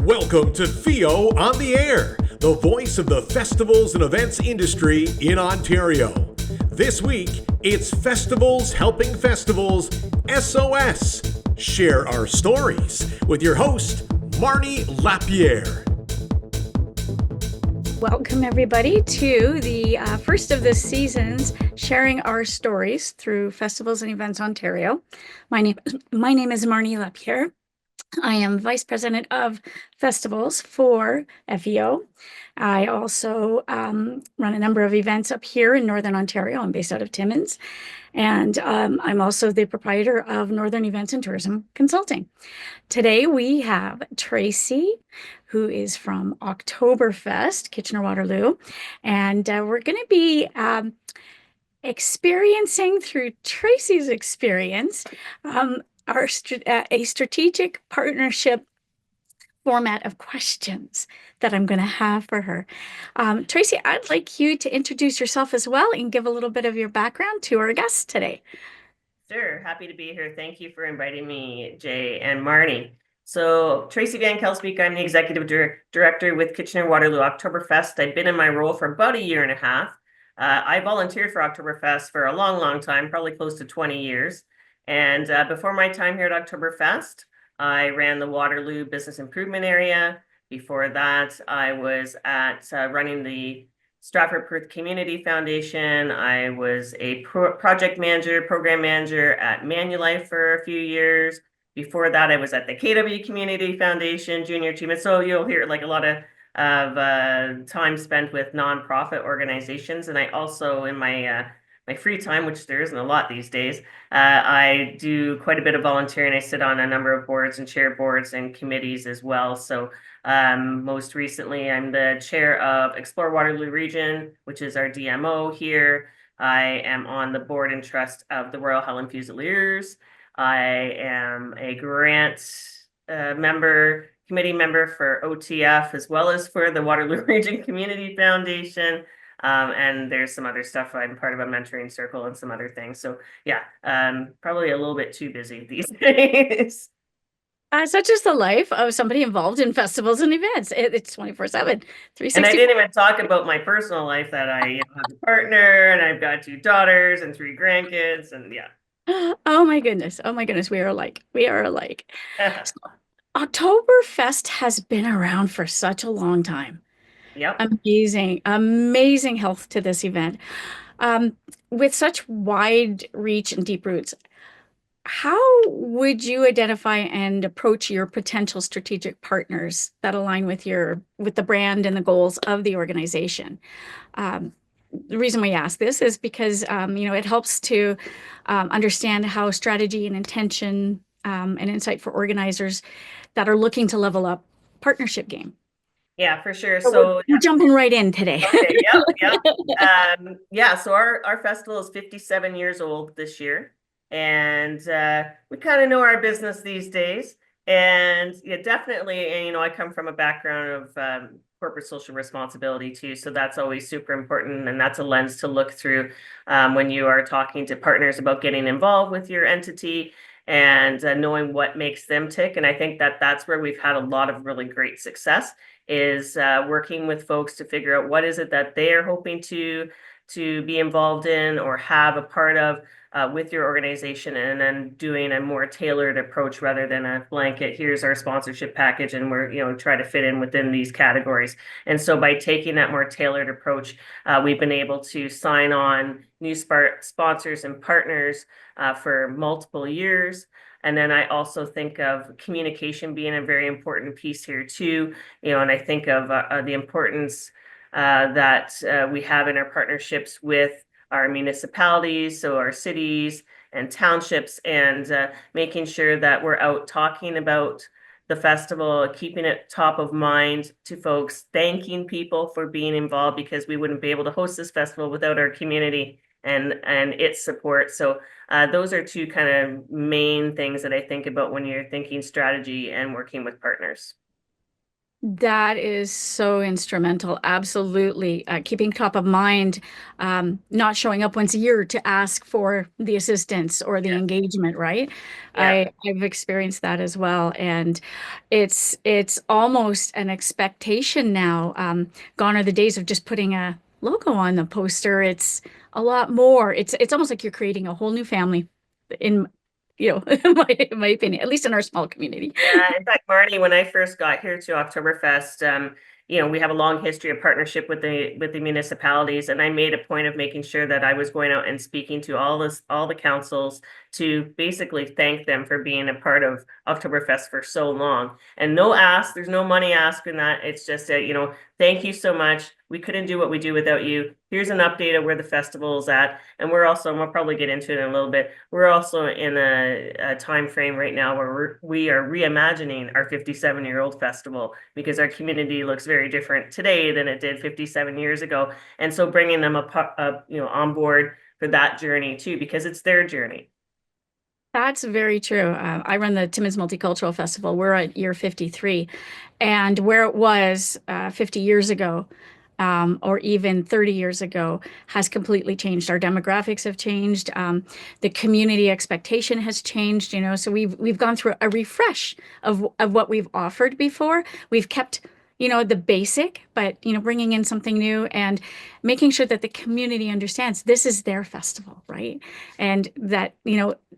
Welcome to FEO on the Air, the voice of the festivals and events industry in Ontario. This week, it's Festivals Helping Festivals SOS. Share our stories with your host, Marnie Lapierre. Welcome, everybody, to the first of this season's Sharing Our Stories through Festivals and Events Ontario. My name is Marnie Lapierre. I am Vice President of Festivals for FEO. I also run a number of events up here in Northern Ontario. I'm based out of Timmins. And I'm also the proprietor of Northern Events and Tourism Consulting. Today we have Tracy, who is from Oktoberfest, Kitchener Waterloo. And we're going to be experiencing through Tracy's experience a strategic partnership format of questions that I'm going to have for her. Tracy, I'd like you to introduce yourself as well and give a little bit of your background to our guests today. Sure, happy to be here. Thank you for inviting me, Jay and Marnie. So Tracy Van Kalsbeek, I'm the Executive Director with Kitchener Waterloo Oktoberfest. I've been in my role for about a year and a half. I volunteered for Oktoberfest for a long time, probably close to 20 years. And before my time here at Oktoberfest, I ran the Waterloo Business Improvement Area. Before that, I was at running the Stratford Perth Community Foundation. I was a project manager, program manager at Manulife for a few years. Before that, I was at the K-W Community Foundation, junior achievement. So you'll hear like a lot of time spent with nonprofit organizations. And I also, in my free time, which there isn't a lot these days, I do quite a bit of volunteering. I sit on a number of boards and chair boards and committees as well. So most recently, I'm the chair of Explore Waterloo Region, which is our DMO here. I am on the board and trust of the Royal Helen Fusiliers. I am a grant committee member for OTF, as well as for the Waterloo Region Community Foundation. And there's some other stuff. I'm part of a mentoring circle and some other things. So yeah, probably a little bit too busy these days. Such is the life of somebody involved in festivals and events. It's 24/7, 365. And I didn't even talk about my personal life that I have a partner and I've got 2 daughters and 3 grandkids and yeah. Oh my goodness. Oh my goodness. We are alike. So, Oktoberfest has been around for such a long time. Yep. Amazing health to this event. With such wide reach and deep roots, how would you identify and approach your potential strategic partners that align with the brand and the goals of the organization? The reason we ask this is because it helps to understand how strategy and intention and insight for organizers that are looking to level up partnership game. Yeah, for sure. So we're jumping right in today. Okay, yep. Yeah, so our festival is 57 years old this year. And we kind of know our business these days. And yeah, definitely, and I come from a background of corporate social responsibility too. So that's always super important. And that's a lens to look through when you are talking to partners about getting involved with your entity and knowing what makes them tick. And I think that's where we've had a lot of really great success is working with folks to figure out what is it that they're hoping to be involved in or have a part of with your organization, and then doing a more tailored approach rather than a blanket, here's our sponsorship package and we're try to fit in within these categories. And so by taking that more tailored approach, we've been able to sign on new sponsors and partners for multiple years. And then I also think of communication being a very important piece here too, and I think of the importance that we have in our partnerships with our municipalities, so our cities and townships, and making sure that we're out talking about the festival, keeping it top of mind to folks, thanking people for being involved, because we wouldn't be able to host this festival without our community and its support. So those are 2 kind of main things that I think about when you're thinking strategy and working with partners. That is so instrumental. Absolutely. Keeping top of mind, not showing up once a year to ask for the assistance or the Yeah. engagement, right? Yeah. I've experienced that as well. And it's almost an expectation now. Gone are the days of just putting a logo on the poster. It's a lot more. It's almost like you're creating a whole new family in, in my opinion, at least in our small community. Yeah, in fact, Marnie, when I first got here to Oktoberfest, we have a long history of partnership with the municipalities, and I made a point of making sure that I was going out and speaking to all the councils to basically thank them for being a part of Oktoberfest for so long. And no ask, there's no money asked in that. It's just thank you so much. We couldn't do what we do without you. Here's an update of where the festival is at. And and we'll probably get into it in a little bit. We're also in a time frame right now where we are reimagining our 57-year-old festival because our community looks very different today than it did 57 years ago. And so bringing them on board for that journey too, because it's their journey. That's very true. I run the Timmins Multicultural Festival. We're at year 53. And where it was 50 years ago, or even 30 years ago, has completely changed. Our demographics have changed. The community expectation has changed, so we've gone through a refresh of what we've offered before. We've kept the basic, but bringing in something new and making sure that the community understands this is their festival, right? And that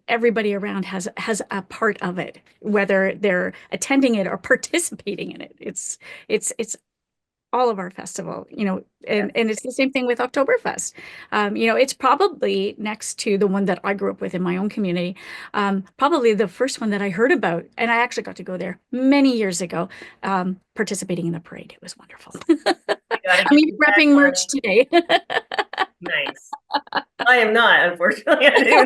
everybody around has a part of it, whether they're attending it or participating in it. It's all of our festival, and it's the same thing with Oktoberfest. It's probably next to the one that I grew up with in my own community, probably the first one that I heard about, and I actually got to go there many years ago, participating in the parade. It was wonderful. You gotta I'm get even your bag, repping merch Marnie. today. Nice. I am not, unfortunately. I do.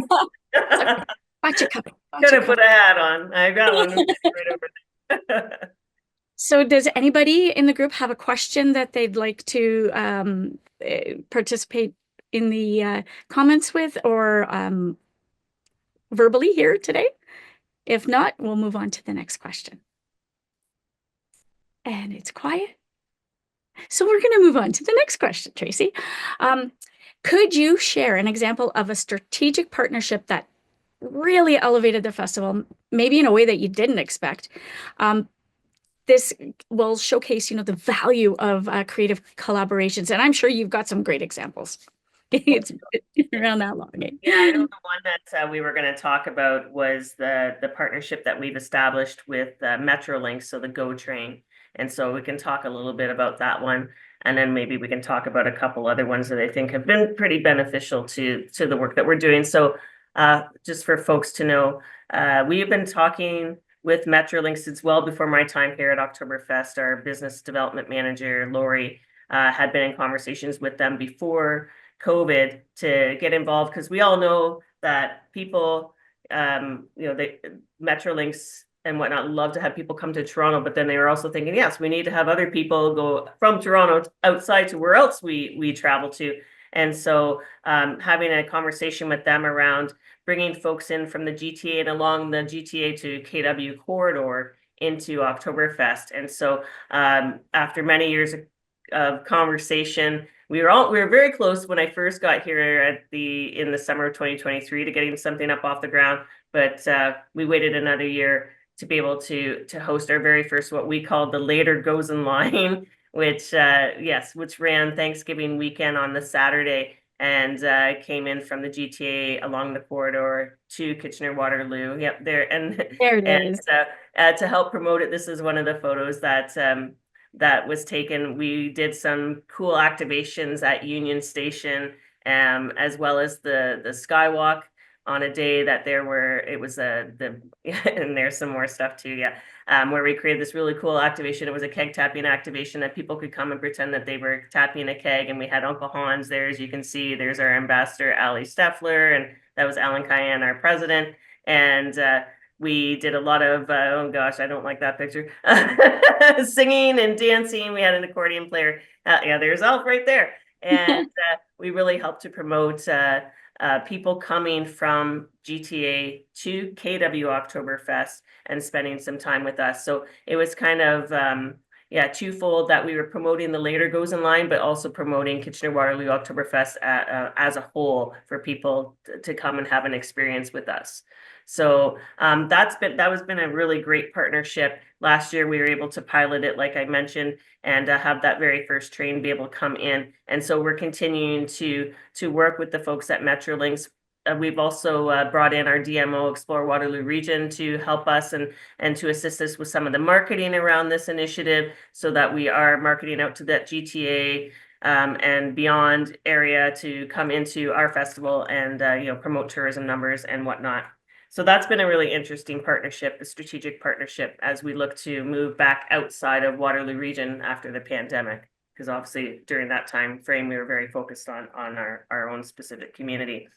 It's okay. Watch it coming. Could Watch it have put coming. a hat on. I got one right over there. So does anybody in the group have a question that they'd like to participate in the comments with, or verbally here today? If not, we'll move on to the next question. And it's quiet. So we're going to move on to the next question, Tracy. Could you share an example of a strategic partnership that really elevated the festival, maybe in a way that you didn't expect? This will showcase, the value of creative collaborations. And I'm sure you've got some great examples. It's been around that long. Yeah, I know the one that we were going to talk about was the partnership that we've established with Metrolinx, so the GO train. And so we can talk a little bit about that one, and then maybe we can talk about a couple other ones that I think have been pretty beneficial to the work that we're doing. So just for folks to know, we have been talking with Metrolinx since well before my time here at Oktoberfest. Our business development manager, Lori, had been in conversations with them before COVID to get involved, because we all know that people, they Metrolinx and whatnot love to have people come to Toronto, but then they were also thinking, yes, we need to have other people go from Toronto outside to where else we travel to. And so having a conversation with them around bringing folks in from the GTA and along the GTA to KW corridor into Oktoberfest. And so after many years of conversation, we were very close when I first got here in the summer of 2023 to getting something up off the ground, but we waited another year to be able to host our very first, what we called the Later Goes in Line, which ran Thanksgiving weekend on the Saturday, and came in from the GTA along the corridor to Kitchener Waterloo. Yep, there and There it and is. to help promote it, this is one of the photos that was taken. We did some cool activations at Union Station, as well as the Skywalk on a day that it was and there's some more stuff too, yeah, where we created this really cool activation. It was a keg tapping activation that people could come and pretend that they were tapping a keg, and we had Uncle Hans there, as you can see. There's our ambassador, Ali Steffler, and that was Alan Cayenne, our president, and we did a lot of, oh gosh, I don't like that picture, singing and dancing. We had an accordion player. Yeah, there's Alf right there. And we really helped to promote people coming from GTA to KW Oktoberfest and spending some time with us. So it was kind of, twofold, that we were promoting the Later Goes in Line, but also promoting Kitchener Waterloo Oktoberfest as a whole for people to come and have an experience with us. So that has been a really great partnership. Last year we were able to pilot it, like I mentioned, and have that very first train be able to come in. And so we're continuing to work with the folks at Metrolinx. We've also brought in our DMO, Explore Waterloo Region, to help us and to assist us with some of the marketing around this initiative, so that we are marketing out to that GTA and beyond area to come into our festival and promote tourism numbers and whatnot. So that's been a really interesting partnership, a strategic partnership, as we look to move back outside of Waterloo Region after the pandemic, because obviously during that time frame we were very focused on our own specific community.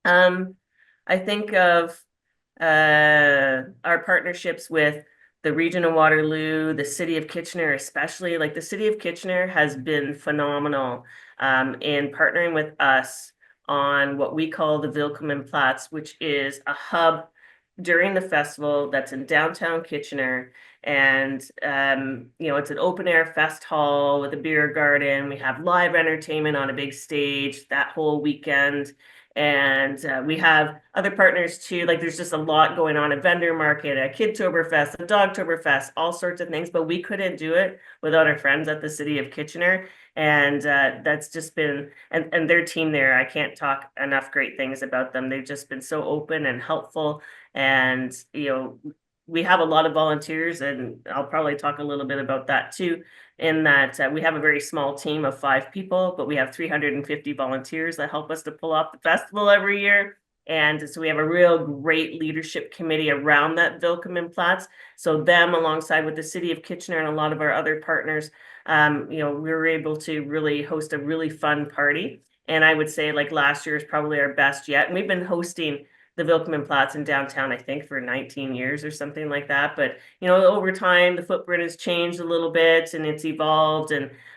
I think of our partnerships with the region of Waterloo, the city of Kitchener, especially. Like, the city of Kitchener has been phenomenal in partnering with us on what we call the Willkommenplatz, which is a hub during the festival that's in downtown Kitchener. And it's an open air fest hall with a beer garden. We have live entertainment on a big stage that whole weekend. And we have other partners too. Like, there's just a lot going on, a vendor market, a Kidtoberfest, a Dogtoberfest, all sorts of things. But we couldn't do it without our friends at the city of Kitchener. And that's just been, and their team there, I can't talk enough great things about them. They've just been so open and helpful. And, we have a lot of volunteers, and I'll probably talk a little bit about that too, in that we have a very small team of 5 people, but we have 350 volunteers that help us to pull off the festival every year. And so we have a real great leadership committee around that Willkommenplatz. So them, alongside with the city of Kitchener and a lot of our other partners, we were able to really host a really fun party. And I would say, like, last year is probably our best yet. And we've been hosting the Willkommenplatz in downtown, I think, for 19 years or something like that. But, over time, the footprint has changed a little bit and it's evolved.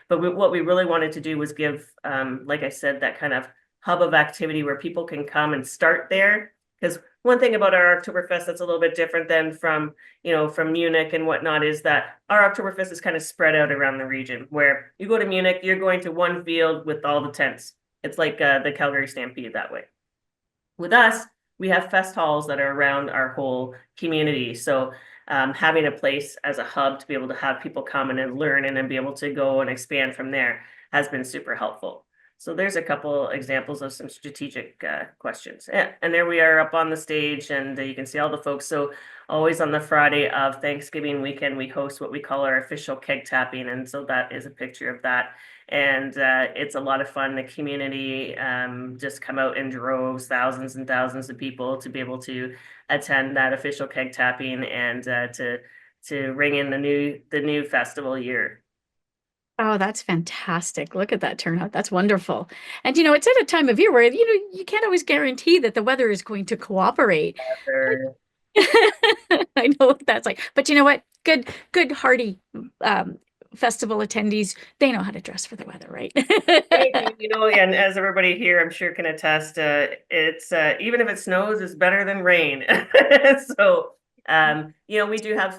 But what we really wanted to do was give, like I said, that kind of hub of activity where people can come and start there. Because one thing about our Oktoberfest that's a little bit different than from Munich and whatnot is that our Oktoberfest is kind of spread out around the region. Where you go to Munich, you're going to one field with all the tents. It's like the Calgary Stampede that way. With us, we have fest halls that are around our whole community. So having a place as a hub to be able to have people come in and learn and then be able to go and expand from there has been super helpful. So there's a couple examples of some strategic questions. Yeah, and there we are up on the stage, and you can see all the folks. So always on the Friday of Thanksgiving weekend, we host what we call our official keg tapping. And so that is a picture of that. And it's a lot of fun. The community just come out in droves, thousands and thousands of people, to be able to attend that official keg tapping and to ring in the new festival year. Oh, that's fantastic. Look at that turnout. That's wonderful. And it's at a time of year where, you can't always guarantee that the weather is going to cooperate. I know what that's like. But you know what? Good, hearty festival attendees, they know how to dress for the weather, right? And as everybody here, I'm sure, can attest, it's even if it snows, it's better than rain. So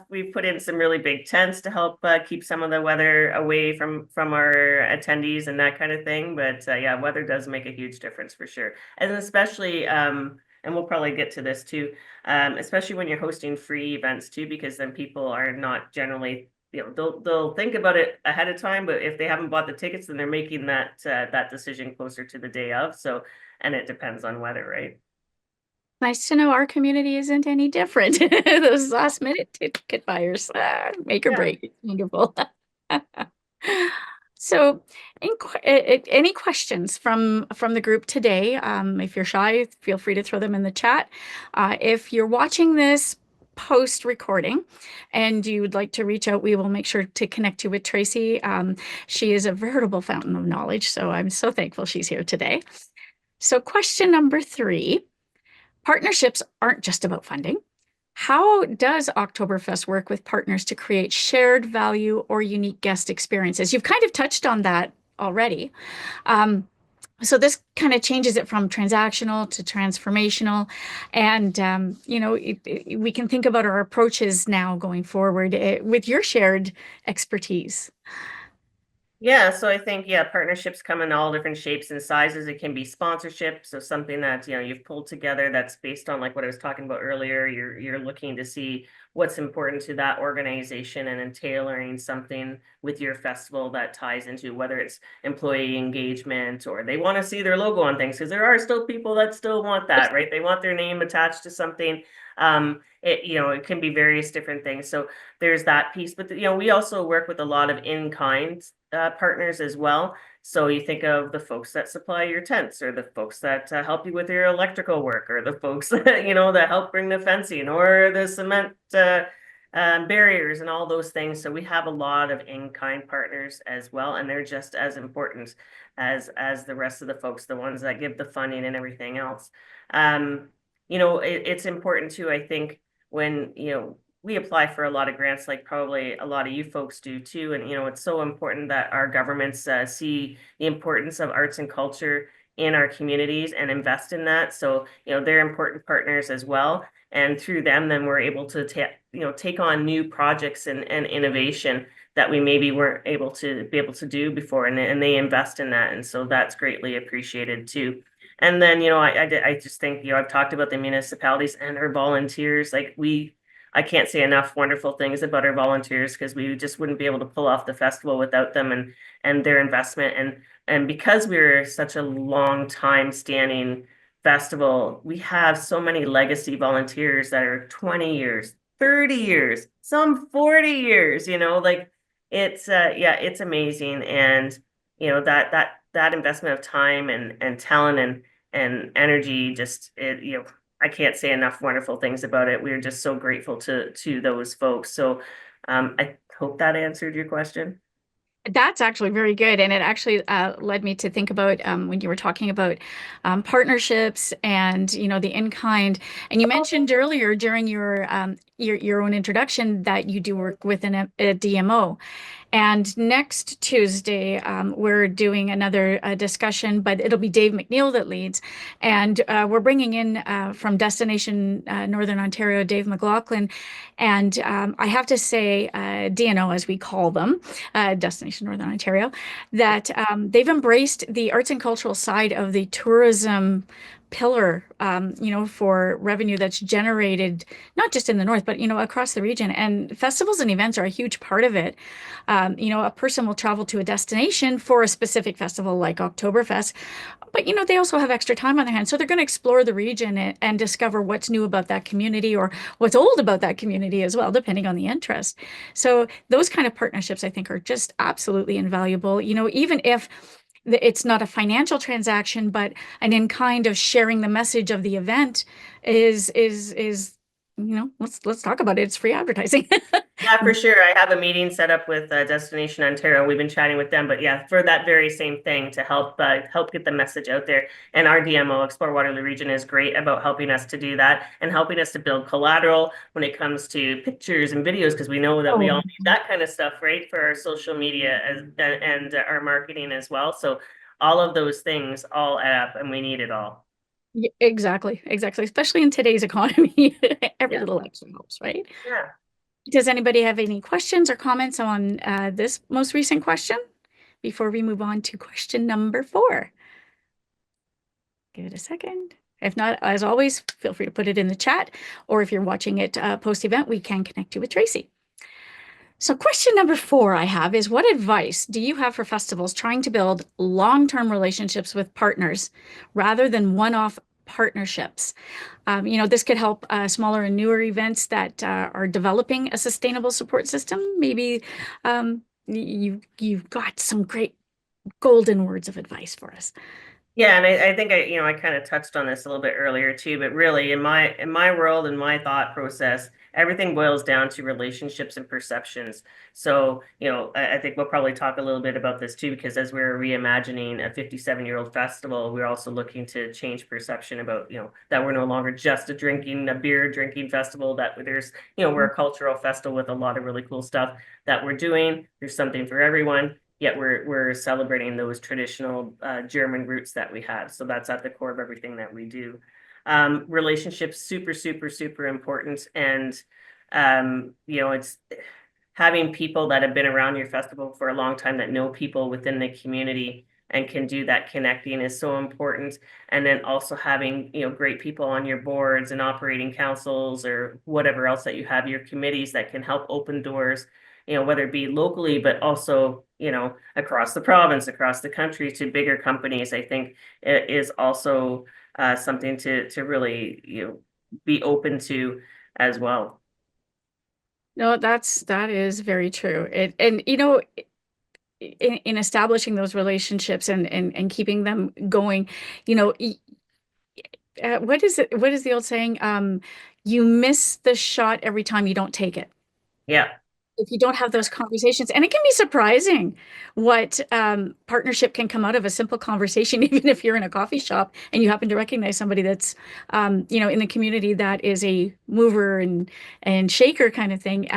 we've put in some really big tents to help keep some of the weather away from our attendees and that kind of thing. But weather does make a huge difference for sure. And especially, and we'll probably get to this too, especially when you're hosting free events too, because then people are not generally, they'll think about it ahead of time, but if they haven't bought the tickets, then they're making that decision closer to the day of. So, and it depends on weather, right? Nice to know our community isn't any different. Those last minute ticket buyers, make or break. It's wonderful. So, any questions from the group today? If you're shy, feel free to throw them in the chat. If you're watching this post recording and you would like to reach out, we will make sure to connect you with Tracy. She is a veritable fountain of knowledge, so I'm so thankful she's here today. So, question number 3. Partnerships aren't just about funding. How does Oktoberfest work with partners to create shared value or unique guest experiences? You've kind of touched on that already. So this kind of changes it from transactional to transformational. And, we can think about our approaches now going forward with your shared expertise. Yeah, so I think, yeah, partnerships come in all different shapes and sizes. It can be sponsorship, so something that, you've pulled together that's based on like what I was talking about earlier. You're looking to see what's important to that organization and then tailoring something with your festival that ties into whether it's employee engagement or they want to see their logo on things, because there are still people that still want that, right? They want their name attached to something. It can be various different things. So there's that piece, but we also work with a lot of in-kind partners as well. So you think of the folks that supply your tents, or the folks that help you with your electrical work, or the folks that that help bring the fencing or the cement barriers and all those things. So we have a lot of in-kind partners as well, and they're just as important as the rest of the folks, the ones that give the funding and everything else. It's important too, I think, when we apply for a lot of grants, like probably a lot of you folks do too. And, it's so important that our governments see the importance of arts and culture in our communities and invest in that. So, they're important partners as well. And through them, then we're able to take on new projects and innovation that we maybe weren't able to do before. And they invest in that. And so that's greatly appreciated too. And then, I just think, I've talked about the municipalities and our volunteers. I can't say enough wonderful things about our volunteers, because we just wouldn't be able to pull off the festival without them and their investment. And because we're such a long time standing festival, we have so many legacy volunteers that are 20 years, 30 years, some 40 years, like it's amazing. And that investment of time and talent and energy, just I can't say enough wonderful things about it. We're just so grateful to those folks. So I hope that answered your question. That's actually very good. And it actually led me to think about when you were talking about partnerships and, the in-kind. And you mentioned earlier during your own introduction that you do work with a DMO. And next Tuesday, we're doing another discussion, but it'll be Dave McNeil that leads. And we're bringing in from Destination Northern Ontario, Dave McLaughlin. And I have to say, DNO, as we call them, Destination Northern Ontario, that they've embraced the arts and cultural side of the tourism pillar, for revenue that's generated not just in the north, but across the region. And festivals and events are a huge part of it. A person will travel to a destination for a specific festival like Oktoberfest, but they also have extra time on their hands, so they're going to explore the region and discover what's new about that community or what's old about that community as well, depending on the interest. So those kind of partnerships, I think, are just absolutely invaluable. Even if it's not a financial transaction, but an in kind of sharing the message of the event is let's talk about it. It's free advertising. Yeah, for sure. I have a meeting set up with Destination Ontario. We've been chatting with them, but yeah, for that very same thing, to help get the message out there. And our DMO, Explore Waterloo Region, is great about helping us to do that and helping us to build collateral when it comes to pictures and videos, because we know that we all need that kind of stuff, right, for our social media and our marketing as well. So all of those things all add up, and we need it all. Yeah, exactly, exactly. Especially in today's economy, every Yeah. little extra helps, right? Yeah. Does anybody have any questions or comments on this most recent question before we move on to question number 4? Give it a second. If not, as always, feel free to put it in the chat, or if you're watching it post-event, we can connect you with Tracy. So question number 4 I have is, what advice do you have for festivals trying to build long-term relationships with partners rather than one-off partnerships? This could help smaller and newer events that are developing a sustainable support system. Maybe you've got some great golden words of advice for us. Yeah, and I think I kind of touched on this a little bit earlier too, but really in my world and my thought process, everything boils down to relationships and perceptions. So, I think we'll probably talk a little bit about this too, because as we're reimagining a 57-year-old festival, we're also looking to change perception about, that we're no longer just a beer drinking festival, that we're a cultural festival with a lot of really cool stuff that we're doing. There's something for everyone. yet we're celebrating those traditional German roots that we have. So that's at the core of everything that we do. Relationships, super, super, super important. And, it's having people that have been around your festival for a long time that know people within the community and can do that connecting is so important. And then also having, great people on your boards and operating councils or whatever else that you have, your committees that can help open doors, whether it be locally, but also, across the province, across the country to bigger companies, I think it is also something to really, be open to as well. No, that is very true. And in establishing those relationships and keeping them going, what is it? What is the old saying? You miss the shot every time you don't take it. Yeah. If you don't have those conversations, and it can be surprising what partnership can come out of a simple conversation, even if you're in a coffee shop and you happen to recognize somebody that's, in the community that is a mover and shaker kind of thing.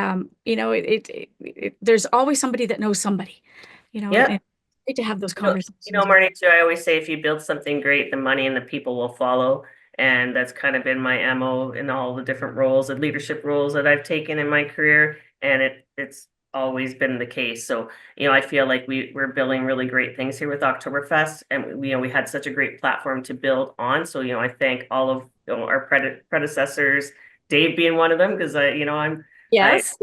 There's always somebody that knows somebody, and Yeah. it's great to have those You know, conversations. Marnie, too, I always say if you build something great, the money and the people will follow. And that's kind of been my MO in all the different roles and leadership roles that I've taken in my career. And it's always been the case. So, I feel like we're building really great things here with Oktoberfest. And we had such a great platform to build on. So, I thank all of our predecessors, Dave being one of them, because I Yes.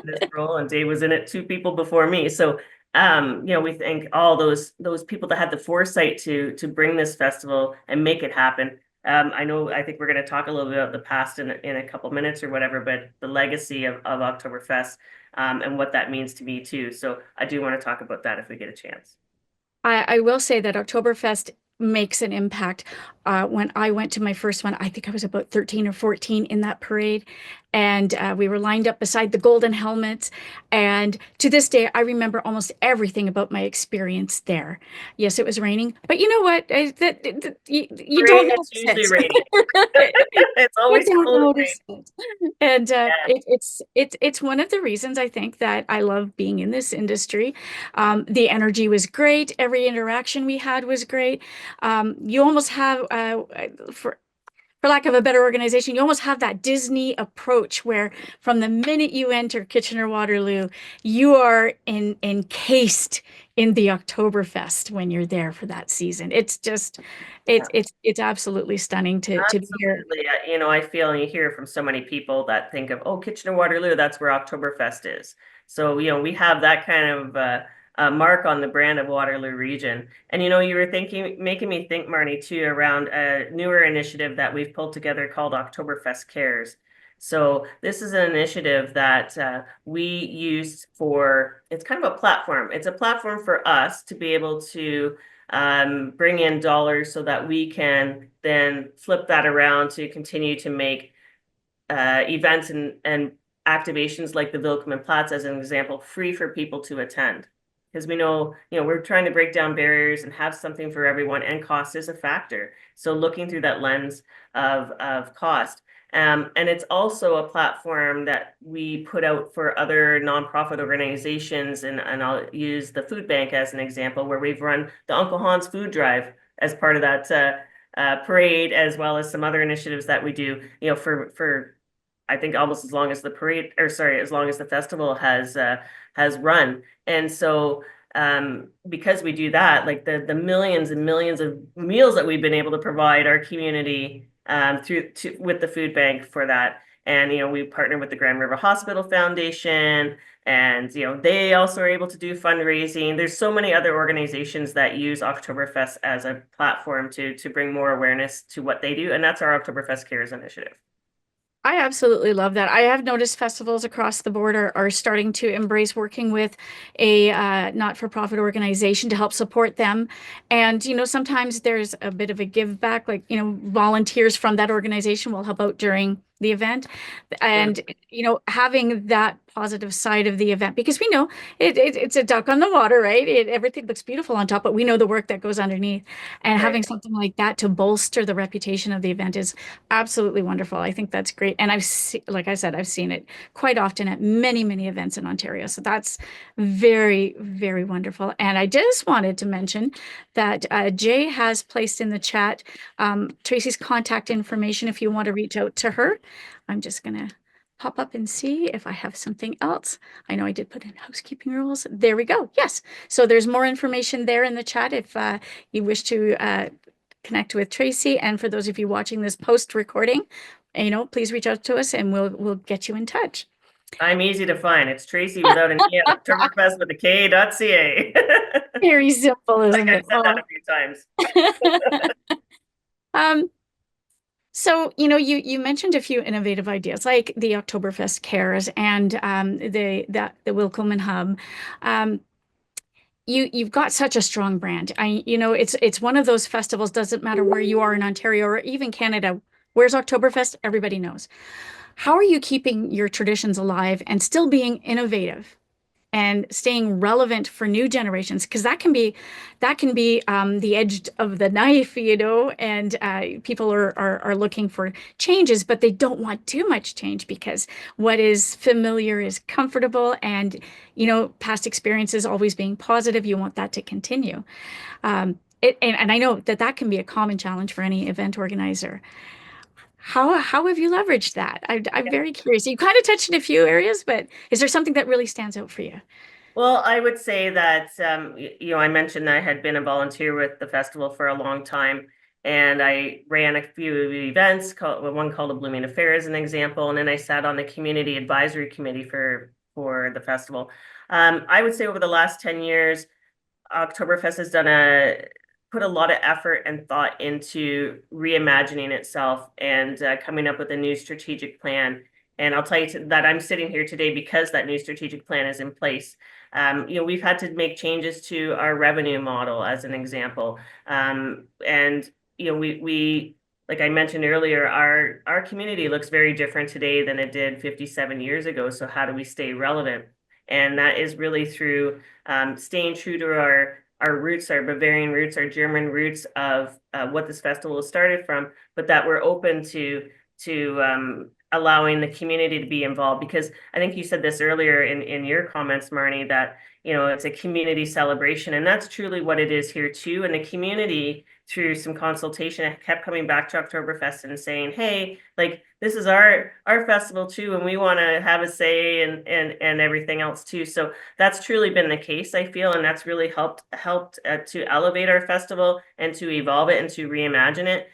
this role and Dave was in it 2 people before me. So we thank all those people that had the foresight to bring this festival and make it happen. I think we're going to talk a little bit about the past in a couple minutes or whatever, but the legacy of Oktoberfest and what that means to me too. So I do want to talk about that if we get a chance. I will say that Oktoberfest makes an impact. When I went to my first one, I think I was about 13 or 14 in that parade. And we were lined up beside the golden helmets. And to this day, I remember almost everything about my experience there. Yes, it was raining, but you know what? You don't It's notice usually raining. it. It's You always don't cold and rainy. notice it. And Yeah. it's one of the reasons I think that I love being in this industry. The energy was great. Every interaction we had was great. You almost have, for lack of a better organization, you almost have that Disney approach where from the minute you enter Kitchener Waterloo, you are encased in the Oktoberfest when you're there for that season. It's just, it's absolutely stunning to be here. Absolutely. I feel and you hear from so many people that think of, oh, Kitchener Waterloo, that's where Oktoberfest is. So, we have that kind of mark on the brand of Waterloo region. And, you were making me think, Marnie, too, around a newer initiative that we've pulled together called Oktoberfest Cares. So this is an initiative that we used it's kind of a platform. It's a platform for us to be able to bring in dollars so that we can then flip that around to continue to make events and activations like the Willkommen Platz, as an example, free for people to attend. Because we know, we're trying to break down barriers and have something for everyone, and cost is a factor. So looking through that lens of cost. And it's also a platform that we put out for other nonprofit organizations. And I'll use the food bank as an example, where we've run the Uncle Hans food drive as part of that parade, as well as some other initiatives that we do, for I think almost as long as the parade, or sorry, as long as the festival has run. And so because we do that, like the millions and millions of meals that we've been able to provide our community with the food bank for that. And we partner with the Grand River Hospital Foundation, and they also are able to do fundraising. There's so many other organizations that use Oktoberfest as a platform to bring more awareness to what they do, and that's our Oktoberfest Cares initiative. I absolutely love that. I have noticed festivals across the board are starting to embrace working with a not-for-profit organization to help support them. And, sometimes there's a bit of a give back, like, volunteers from that organization will help out during the event. Yeah. And, having that positive side of the event, because we know it's a duck on the water, right? Everything looks beautiful on top, but we know the work that goes underneath. And Right. having something like that to bolster the reputation of the event is absolutely wonderful. I think that's great. And like I said, I've seen it quite often at many, many events in Ontario. So that's very, very wonderful. And I just wanted to mention that Jay has placed in the chat Tracy's contact information if you want to reach out to her. I'm just going to pop up and see if I have something else. I know I did put in housekeeping rules. There we go. Yes. So there's more information there in the chat if you wish to connect with Tracy. And for those of you watching this post recording, please reach out to us and we'll get you in touch. I'm easy to find. It's Tracy without an E at Oktoberfest with a K.ca. Very simple, isn't I've it? said that a few times. So, you mentioned a few innovative ideas like the Oktoberfest Cares and the Willkommon Hub. You've got such a strong brand. It's one of those festivals, doesn't matter where you are in Ontario or even Canada. Where's Oktoberfest? Everybody knows. How are you keeping your traditions alive and still being innovative and staying relevant for new generations? Because that can be the edge of the knife, and people are looking for changes, but they don't want too much change because what is familiar is comfortable, and past experiences always being positive. You want that to continue. And I know that can be a common challenge for any event organizer. How have you leveraged that? I'm very curious. You kind of touched in a few areas, but is there something that really stands out for you? Well, I would say that, I mentioned that I had been a volunteer with the festival for a long time, and I ran a few events, one called a Blooming Affair as an example, and then I sat on the community advisory committee for the festival. I would say over the last 10 years, Oktoberfest has put a lot of effort and thought into reimagining itself and coming up with a new strategic plan. And I'll tell you that I'm sitting here today because that new strategic plan is in place. We've had to make changes to our revenue model, as an example. And we like I mentioned earlier, our community looks very different today than it did 57 years ago. So how do we stay relevant? And that is really through staying true to our roots, our Bavarian roots, our German roots of what this festival started from, but that we're open to allowing the community to be involved. Because I think you said this earlier in your comments, Marnie, that it's a community celebration, and that's truly what it is here too. And the community, through some consultation, kept coming back to Oktoberfest and saying, "Hey, like this is our festival too, and we want to have a say and everything else too." So that's truly been the case, I feel, and that's really helped to elevate our festival and to evolve it and to reimagine it.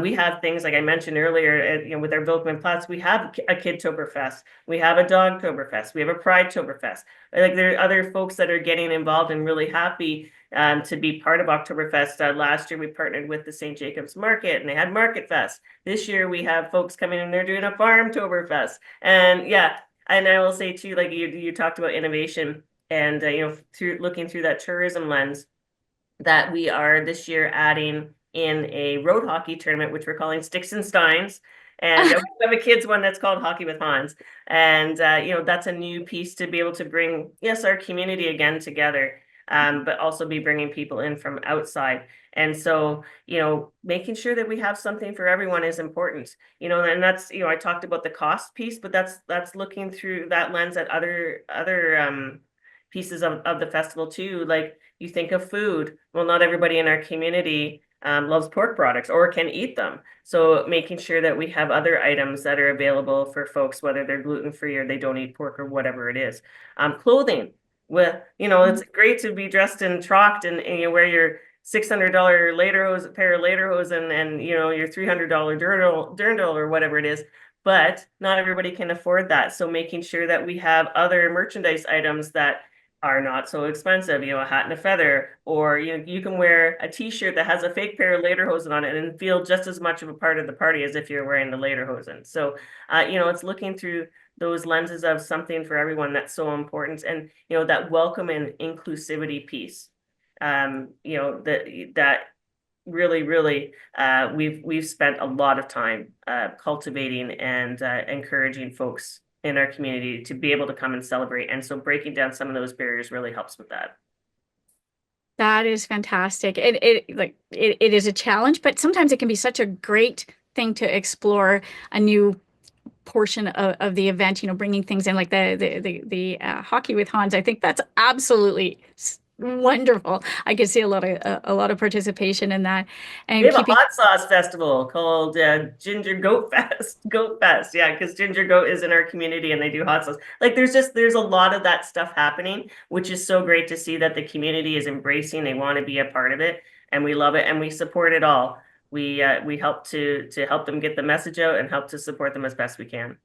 We have things like I mentioned earlier, with our Wilkman Platz, we have a Kidtoberfest, we have a Dogtoberfest, we have a Pridetoberfest. Like there are other folks that are getting involved and really happy to be part of Oktoberfest. Last year we partnered with the St. Jacobs Market and they had Market Fest. This year we have folks coming in, they're doing a Farmtoberfest. And yeah, and I will say too, like you talked about innovation and through looking through that tourism lens, that we are this year adding in a road hockey tournament, which we're calling Sticks and Steins. And we have a kids one that's called Hockey with Hans. And, that's a new piece to be able to bring, yes, our community again together, but also be bringing people in from outside. And so, making sure that we have something for everyone is important, and that's, I talked about the cost piece, but that's looking through that lens at other pieces of the festival too. Like you think of food. Well, not everybody in our community loves pork products or can eat them. So making sure that we have other items that are available for folks, whether they're gluten-free or they don't eat pork or whatever it is. Clothing. With, it's great to be dressed and trocked and you wear your $600 lederhosen, pair of lederhosen and your $300 dirndl or whatever it is. But not everybody can afford that. So making sure that we have other merchandise items that are not so expensive, a hat and a feather, or you can wear a t-shirt that has a fake pair of lederhosen on it and feel just as much of a part of the party as if you're wearing the lederhosen. So it's looking through those lenses of something for everyone that's so important, and that welcome and inclusivity piece, that really we've spent a lot of time cultivating and encouraging folks in our community to be able to come and celebrate. And so breaking down some of those barriers really helps with that. That is fantastic. It is a challenge, but sometimes it can be such a great thing to explore a new portion of the event, bringing things in like the hockey with Hans. I think that's absolutely wonderful. I can see a lot of participation in that, We and have a keeping. hot sauce festival called Ginger Goat Fest. Goat Fest, yeah, because Ginger Goat is in our community and they do hot sauce. Like there's a lot of that stuff happening, which is so great to see that the community is embracing. They want to be a part of it, and we love it, and we support it all. We help to help them get the message out and help to support them as best we can.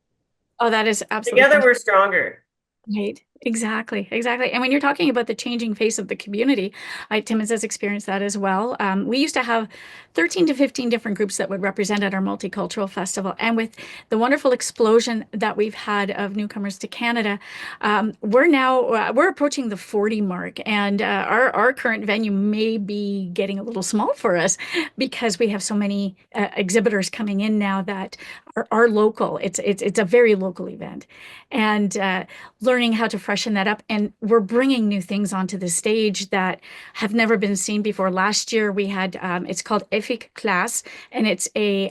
Oh, that is absolutely Together fantastic. we're stronger. Right. Exactly. Exactly. And when you're talking about the changing face of the community, Timmins has experienced that as well. We used to have 13 to 15 different groups that would represent at our multicultural festival. And with the wonderful explosion that we've had of newcomers to Canada, we're approaching the 40 mark. And our current venue may be getting a little small for us because we have so many exhibitors coming in now that are local. It's a very local event. And learning how to freshen that up. And we're bringing new things onto the stage that have never been seen before. Last year we had, it's called EFIC Class, and it's a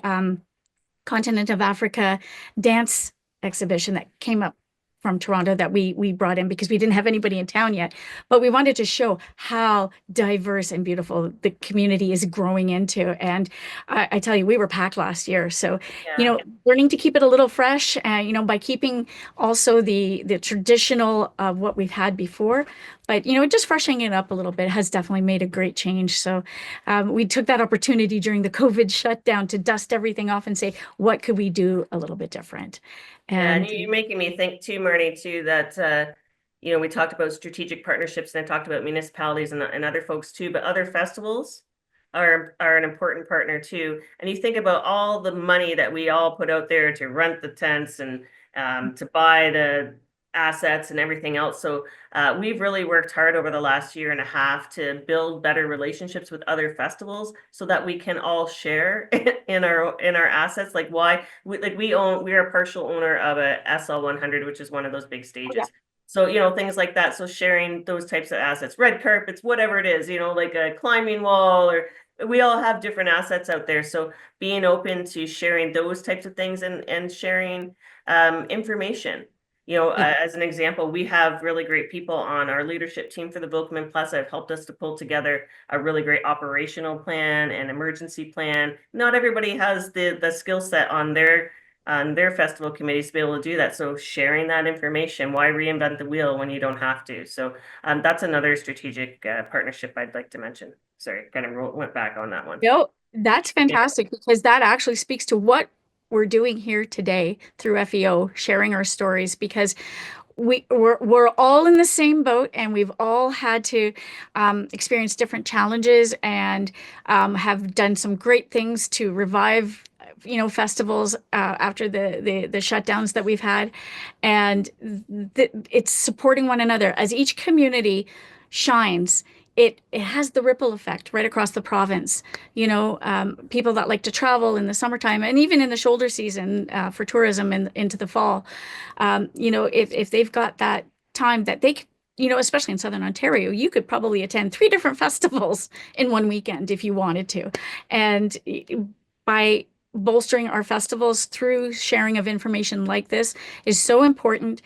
continent of Africa dance exhibition that came up from Toronto that we brought in because we didn't have anybody in town yet. But we wanted to show how diverse and beautiful the community is growing into. And I tell you, we were packed last year. So, Yeah. learning to keep it a little fresh, by keeping also the traditional of what we've had before. But, just freshening it up a little bit has definitely made a great change. So we took that opportunity during the COVID shutdown to dust everything off and say, what could we do a little bit different? Yeah, and And you're making me think too, Marnie, too, that we talked about strategic partnerships and I talked about municipalities and other folks too, but other festivals are an important partner too. And you think about all the money that we all put out there to rent the tents and to buy the assets and everything else. So we've really worked hard over the last year and a half to build better relationships with other festivals so that we can all share in our assets. Like we are a partial owner of a SL 100, which is one of those big yeah. stages. So, things like that. So sharing those types of assets, red carpets, whatever it is, like a climbing wall, or we all have different assets out there. So being open to sharing those types of things and sharing information. Yeah. As an example, we have really great people on our leadership team for the Vilkman Plus that have helped us to pull together a really great operational plan and emergency plan. Not everybody has the skill set on their festival committees to be able to do that. So sharing that information, why reinvent the wheel when you don't have to? So that's another strategic partnership I'd like to mention. Sorry, kind of went back on that one. No, that's fantastic because that actually speaks to what we're doing here today through FEO, sharing our stories because we're all in the same boat and we've all had to experience different challenges and have done some great things to revive festivals after the shutdowns that we've had, and it's supporting one another as each community shines. It has the ripple effect right across the province. People that like to travel in the summertime and even in the shoulder season for tourism into the fall, if they've got that time that they could, especially in Southern Ontario, you could probably attend 3 different festivals in one weekend if you wanted to. And by bolstering our festivals through sharing of information like this is so important.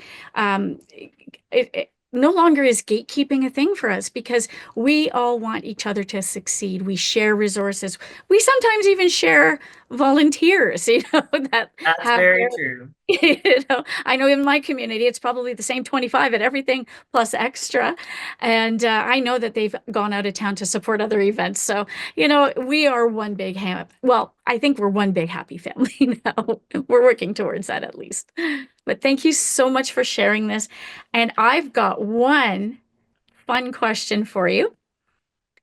It no longer is gatekeeping a thing for us because we all want each other to succeed. We share resources. We sometimes even share volunteers, that That's have very their, true. I know in my community, it's probably the same 25 at everything plus extra. And I know that they've gone out of town to support other events. So, we are one big well, I think we're one big happy family now. We're working towards that at least. But thank you so much for sharing this. And I've got one fun question for you.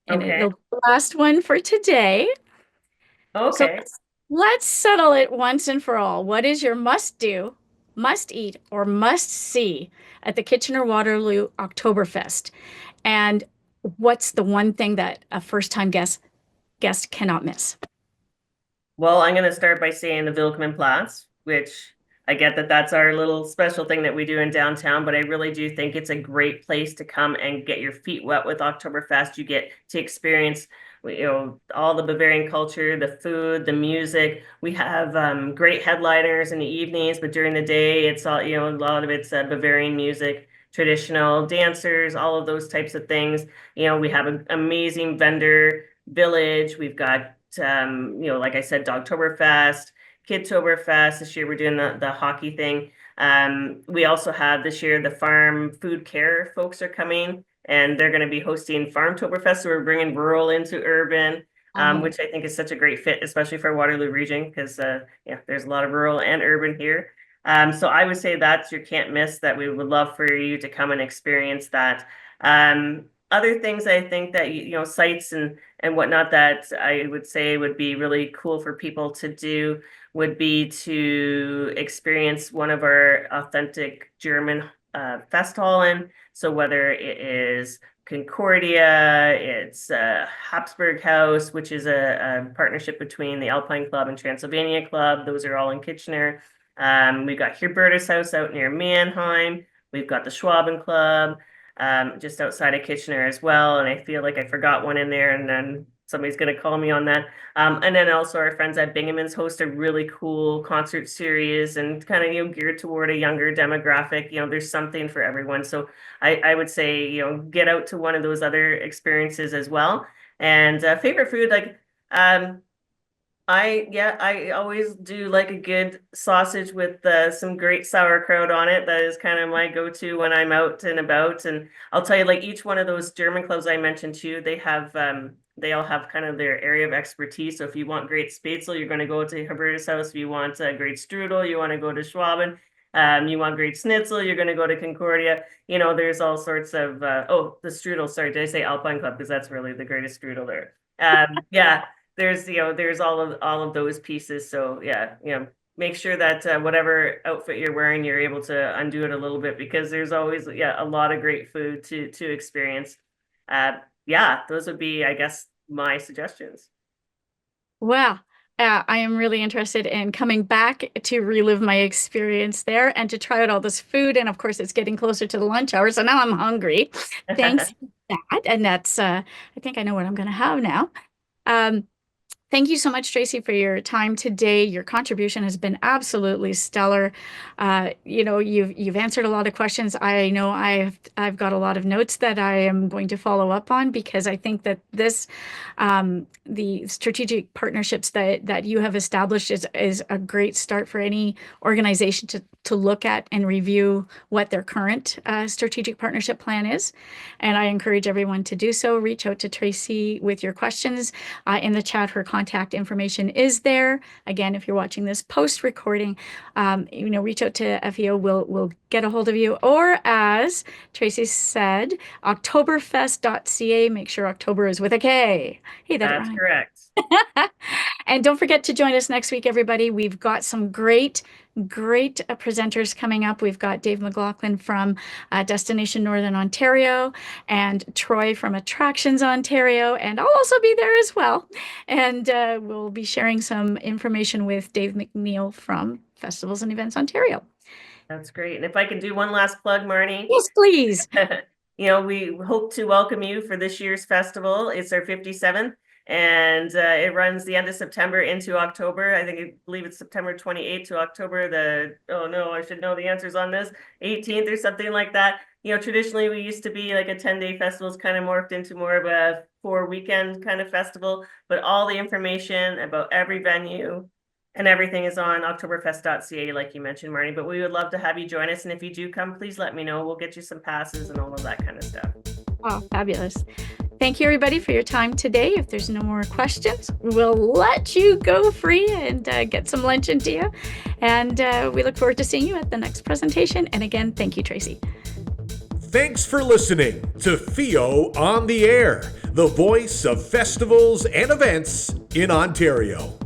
And Okay. the last one for today. So Okay. let's settle it once and for all. What is your must do, must eat, or must see at the Kitchener Waterloo Oktoberfest? And what's the one thing that a first-time guest cannot miss? Well, I'm going to start by saying the Vilkman Platz, which I get that that's our little special thing that we do in downtown, but I really do think it's a great place to come and get your feet wet with Oktoberfest. You get to experience, all the Bavarian culture, the food, the music. We have great headliners in the evenings, but during the day, it's all, a lot of it's Bavarian music, traditional dancers, all of those types of things. We have an amazing vendor village. We've got, like I said, Dogtoberfest, Kidtoberfest. This year we're doing the hockey thing. We also have this year the farm food care folks are coming, and they're going to be hosting Farmtoberfest. So we're bringing rural into urban, which I think is such a great fit, especially for Waterloo region, because there's a lot of rural and urban here. So I would say that's your can't miss, that we would love for you to come and experience that. Other things I think that, sites and whatnot that I would say would be really cool for people to do would be to experience one of our authentic German Festhallen. So whether it is Concordia, it's Habsburg House, which is a partnership between the Alpine Club and Transylvania Club. Those are all in Kitchener. We've got Herberta's House out near Mannheim. We've got the Schwaben Club just outside of Kitchener as well. And I feel like I forgot one in there, and then somebody's going to call me on that. And then also our friends at Bingaman's host a really cool concert series, and kind of, geared toward a younger demographic. There's something for everyone. So I would say, get out to one of those other experiences as well. And favorite food, like, I always do like a good sausage with some great sauerkraut on it. That is kind of my go-to when I'm out and about. And I'll tell you, like, each one of those German clubs I mentioned too, they all have kind of their area of expertise. So if you want great spätzle, you're going to go to Herberta's House. If you want great strudel, you want to go to Schwaben. You want great schnitzel, you're going to go to Concordia. There's all sorts of the strudel. Sorry, did I say Alpine Club? Because that's really the greatest strudel there. Yeah. There's all of those pieces. So make sure that whatever outfit you're wearing, you're able to undo it a little bit, because there's always a lot of great food to experience. Those would be, I guess, my suggestions. Wow. I am really interested in coming back to relive my experience there and to try out all this food. And of course, it's getting closer to the lunch hour, so now I'm hungry. Thanks for that. And that's, I think I know what I'm going to have now. Thank you so much, Tracy, for your time today. Your contribution has been absolutely stellar. You've answered a lot of questions. I know I've got a lot of notes that I am going to follow up on, because I think that this the strategic partnerships that you have established is a great start for any organization to look at and review what their current strategic partnership plan is. And I encourage everyone to do so. Reach out to Tracy with your questions. In the chat, her contact information is there. Again, if you're watching this post-recording, reach out to FEO. We'll get a hold of you. Or, as Tracy said, Oktoberfest.ca. Make sure October is with a K. Hey, that's correct. And don't forget to join us next week, everybody. We've got some great presenters coming up. We've got Dave McLaughlin from Destination Northern Ontario, and Troy from Attractions Ontario, and I'll also be there as well. And we'll be sharing some information with Dave McNeil from Festivals and Events Ontario. That's great. And if I can do one last plug, Marnie. Yes, please. We hope to welcome you for this year's festival. It's our 57th. And it runs the end of September into October. I believe it's September 28th to October I should know the answers on this, 18th or something like that. Traditionally we used to be like a 10-day festival. It's kind of morphed into more of a 4-weekend kind of festival, but all the information about every venue and everything is on Oktoberfest.ca, like you mentioned, Marnie. But we would love to have you join us. And if you do come, please let me know. We'll get you some passes and all of that kind of stuff. Oh, fabulous. Thank you, everybody, for your time today. If there's no more questions, we'll let you go free and get some lunch into you. And we look forward to seeing you at the next presentation. And again, thank you, Tracy. Thanks for listening to FEO on the Air, the voice of festivals and events in Ontario.